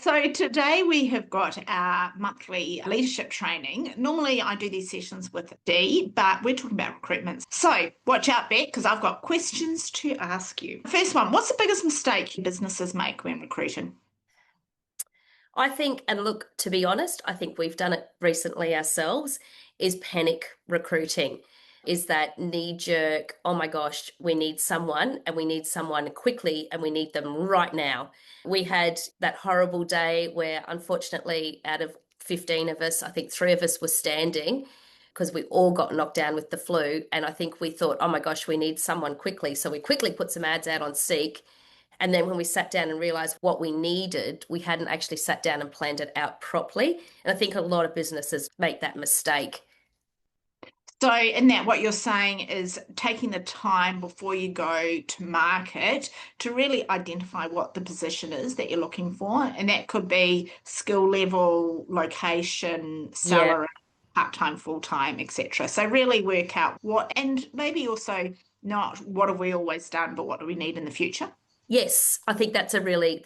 So today we have got our monthly leadership training. Normally I do these sessions with Dee, but we're talking about recruitment. So watch out, Beck, because I've got questions to ask you. First one, what's the biggest mistake businesses make when recruiting? I think, and look, to be honest, I think we've done it recently ourselves, is panic recruiting. Is that knee jerk, oh my gosh, we need someone and we need someone quickly and we need them right now. We had that horrible day where, unfortunately, out of 15 of us, I think three of us were standing because we all got knocked down with the flu. And I think we thought, oh my gosh, we need someone quickly. So we quickly put some ads out on Seek, and then when we sat down and realized what we needed, we hadn't actually sat down and planned it out properly. And I think a lot of businesses make that mistake. So in that, what you're saying is taking the time before you go to market to really identify what the position is that you're looking for. And that could be skill level, location, Yeah. salary, part-time, full-time, etc. So really work out what, and maybe also not what have we always done, but what do we need in the future? Yes, I think that's a really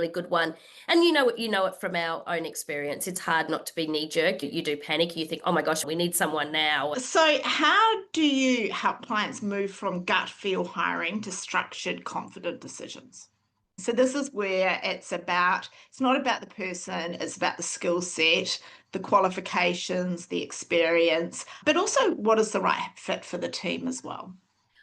good one. And you know it from our own experience. It's hard not to be knee jerk. You do panic. You think, oh my gosh, we need someone now. So how do you help clients move from gut feel hiring to structured, confident decisions? So this is where it's not about the person, it's about the skill set, the qualifications, the experience, but also what is the right fit for the team as well.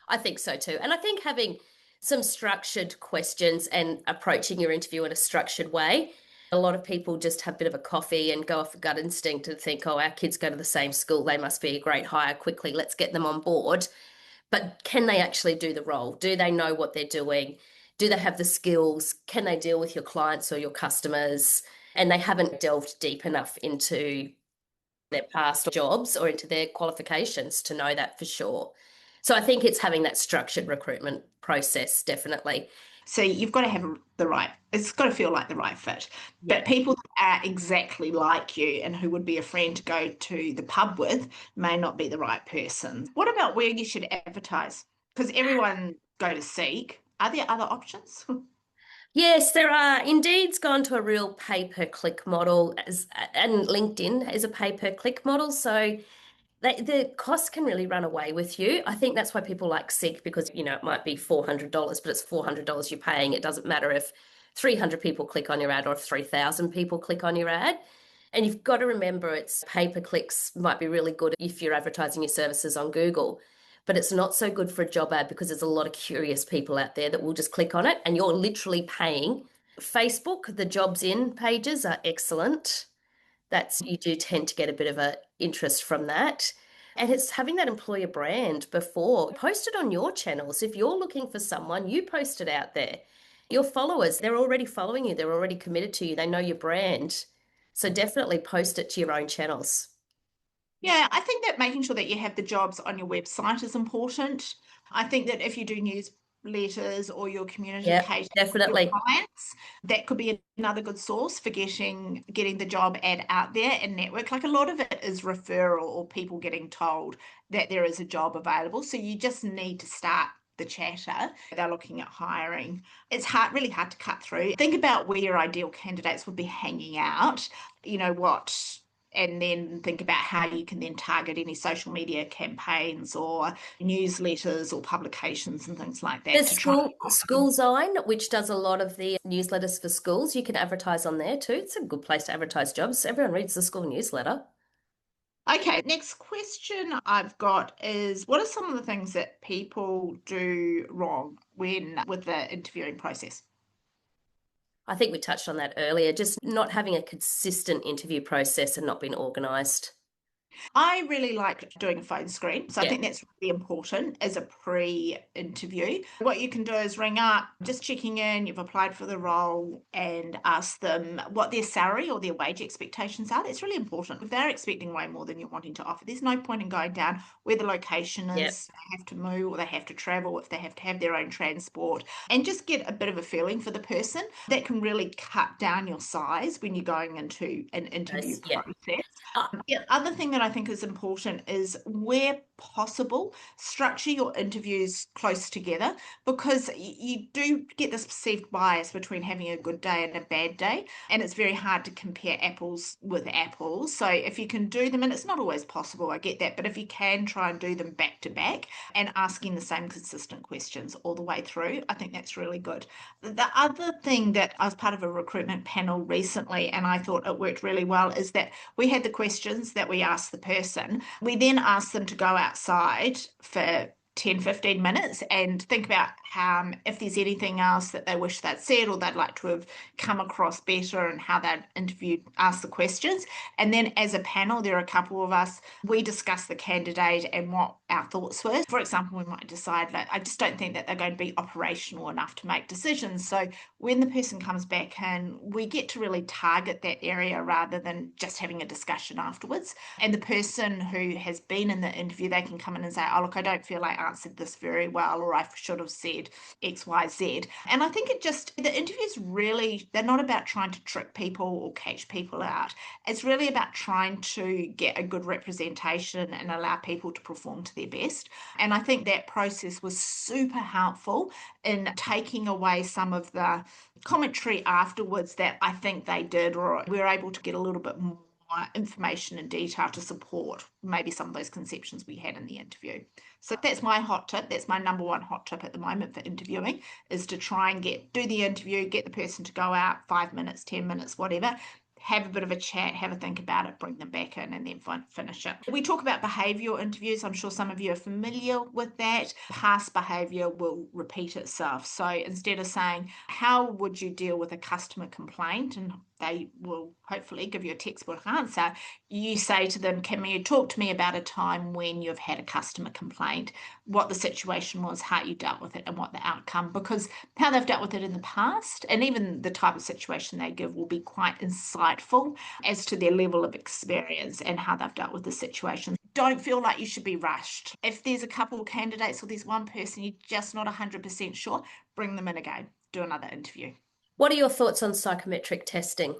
I think so too. And I think having some structured questions and approaching your interview in a structured way. A lot of people just have a bit of a coffee and go off a gut instinct and think, oh, our kids go to the same school. They must be a great hire quickly. Let's get them on board. But can they actually do the role? Do they know what they're doing? Do they have the skills? Can they deal with your clients or your customers? And they haven't delved deep enough into their past jobs or into their qualifications to know that for sure. So I think it's having that structured recruitment process, definitely. So you've got to have it's got to feel like the right fit. Yeah. But people that are exactly like you and who would be a friend to go to the pub with may not be the right person. What about where you should advertise? Because everyone go to Seek. Are there other options? Yes, there are. Indeed's gone to a real pay-per-click model and LinkedIn is a pay-per-click model. So the cost can really run away with you. I think that's why people like Seek because, it might be $400, but it's $400 you're paying. It doesn't matter if 300 people click on your ad or if 3,000 people click on your ad. And you've got to remember it's pay-per-clicks might be really good if you're advertising your services on Google, but it's not so good for a job ad because there's a lot of curious people out there that will just click on it and you're literally paying. Facebook, the jobs in pages are excellent. That's you do tend to get a bit of a interest from that. And it's having that employer brand before. Post it on your channels. If you're looking for someone, you post it out there. Your followers, they're already following you, they're already committed to you, they know your brand. So definitely post it to your own channels. Yeah, I think that making sure that you have the jobs on your website is important. I think that if you do newsletters or your community Yep, page with your definitely. clients, that could be another good source for getting the job ad out there and network. Like a lot of it is referral or people getting told that there is a job available. So you just need to start the chatter. They're looking at hiring. It's really hard to cut through. Think about where your ideal candidates would be hanging out. You know what? And then think about how you can then target any social media campaigns or newsletters or publications and things like that There's to try. School Zine, which does a lot of the newsletters for schools. You can advertise on there too. It's a good place to advertise jobs. Everyone reads the school newsletter. Okay, next question I've got is what are some of the things that people do wrong when with the interviewing process? I think we touched on that earlier, just not having a consistent interview process and not being organised. I really like doing a phone screen. So I Yeah. think that's really important as a pre-interview. What you can do is ring up, just checking in, you've applied for the role and ask them what their salary or their wage expectations are. That's really important. If they're expecting way more than you're wanting to offer, there's no point in going down where the location Yeah. is. They have to move or they have to travel if they have to have their own transport and just get a bit of a feeling for the person. That can really cut down your size when you're going into an interview Yeah. process. The other thing that I think is important is, where possible, structure your interviews close together, because you do get this perceived bias between having a good day and a bad day, and it's very hard to compare apples with apples. So if you can do them, and it's not always possible, I get that, but if you can try and do them back to back and asking the same consistent questions all the way through, I think that's really good. The other thing that I was part of a recruitment panel recently, and I thought it worked really well, is that we had the questions that we asked the person. We then asked them to go outside for 10, 15 minutes and think about how, if there's anything else that they wish they'd said or they'd like to have come across better, and how they'd interviewed, asked the questions. And then as a panel, there are a couple of us, we discuss the candidate and what our thoughts were. For example, we might decide that I just don't think that they're going to be operational enough to make decisions. So when the person comes back in, we get to really target that area rather than just having a discussion afterwards. And the person who has been in the interview, they can come in and say, oh, look, I don't feel I answered this very well, or I should have said X, Y, Z. And I think the interviews really, they're not about trying to trick people or catch people out. It's really about trying to get a good representation and allow people to perform to their best. And I think that process was super helpful in taking away some of the commentary afterwards that I think they did, or we were able to get a little bit more information and detail to support maybe some of those conceptions we had in the interview. So that's my hot tip. That's my number one hot tip at the moment for interviewing, is to try and do the interview, get the person to go out 5 minutes, 10 minutes, whatever, have a bit of a chat, have a think about it, bring them back in, and then finish it. We talk about behavioural interviews. I'm sure some of you are familiar with that. Past behaviour will repeat itself. So instead of saying, how would you deal with a customer complaint, and they will hopefully give you a textbook answer, you say to them, can you talk to me about a time when you've had a customer complaint, what the situation was, how you dealt with it, and what the outcome, because how they've dealt with it in the past, and even the type of situation they give, will be quite insightful as to their level of experience and how they've dealt with the situation. Don't feel like you should be rushed. If there's a couple of candidates or there's one person you're just not 100% sure, bring them in again, do another interview. What are your thoughts on psychometric testing?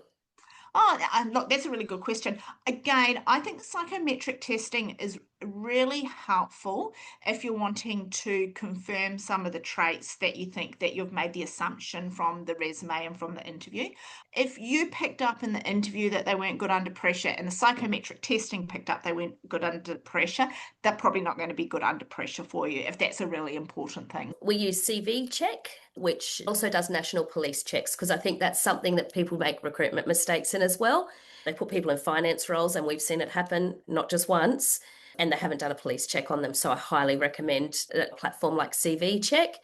Oh, look, that's a really good question. Again, I think the psychometric testing is really helpful if you're wanting to confirm some of the traits that you think that you've made the assumption from the resume and from the interview. If you picked up in the interview that they weren't good under pressure, and the psychometric testing picked up they weren't good under pressure, they're probably not going to be good under pressure for you, if that's a really important thing. We use CV check, which also does national police checks, because I think that's something that people make recruitment mistakes in as well. They put people in finance roles, and we've seen it happen not just once, and they haven't done a police check on them. So I highly recommend a platform like CV check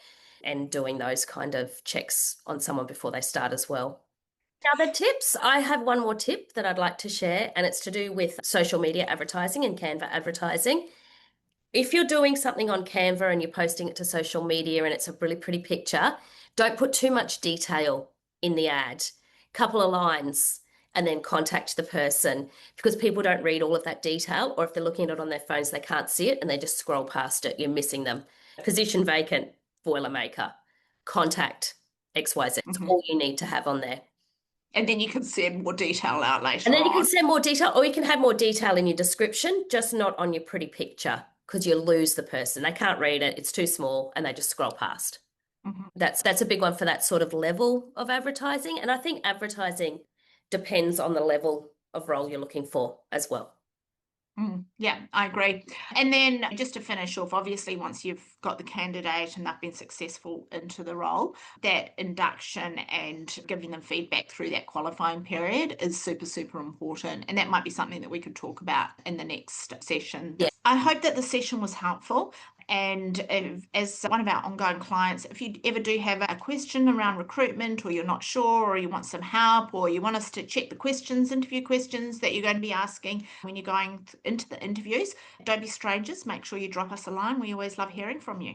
and doing those kind of checks on someone before they start as well. Other tips, I have one more tip that I'd like to share, and it's to do with social media advertising and Canva advertising. If you're doing something on Canva and you're posting it to social media and it's a really pretty picture, don't put too much detail in the ad. Couple of lines and then contact the person, because people don't read all of that detail, or if they're looking at it on their phones, they can't see it and they just scroll past it. You're missing them. Position vacant, Boilermaker. Contact XYZ. It's all you need to have on there. And then you can send more detail out later And then you can on. send more detail, or you can have more detail in your description, just not on your pretty picture, because you lose the person. They can't read it, it's too small, and they just scroll past. That's a big one for that sort of level of advertising. And I think advertising depends on the level of role you're looking for as well. Yeah, I agree. And then just to finish off, obviously, once you've got the candidate and they've been successful into the role, that induction and giving them feedback through that qualifying period is super, super important. And that might be something that we could talk about in the next session. Yeah. I hope that the session was helpful. And as one of our ongoing clients, if you ever do have a question around recruitment, or you're not sure, or you want some help, or you want us to check the questions, interview questions that you're going to be asking when you're going into the interviews, don't be strangers. Make sure you drop us a line. We always love hearing from you.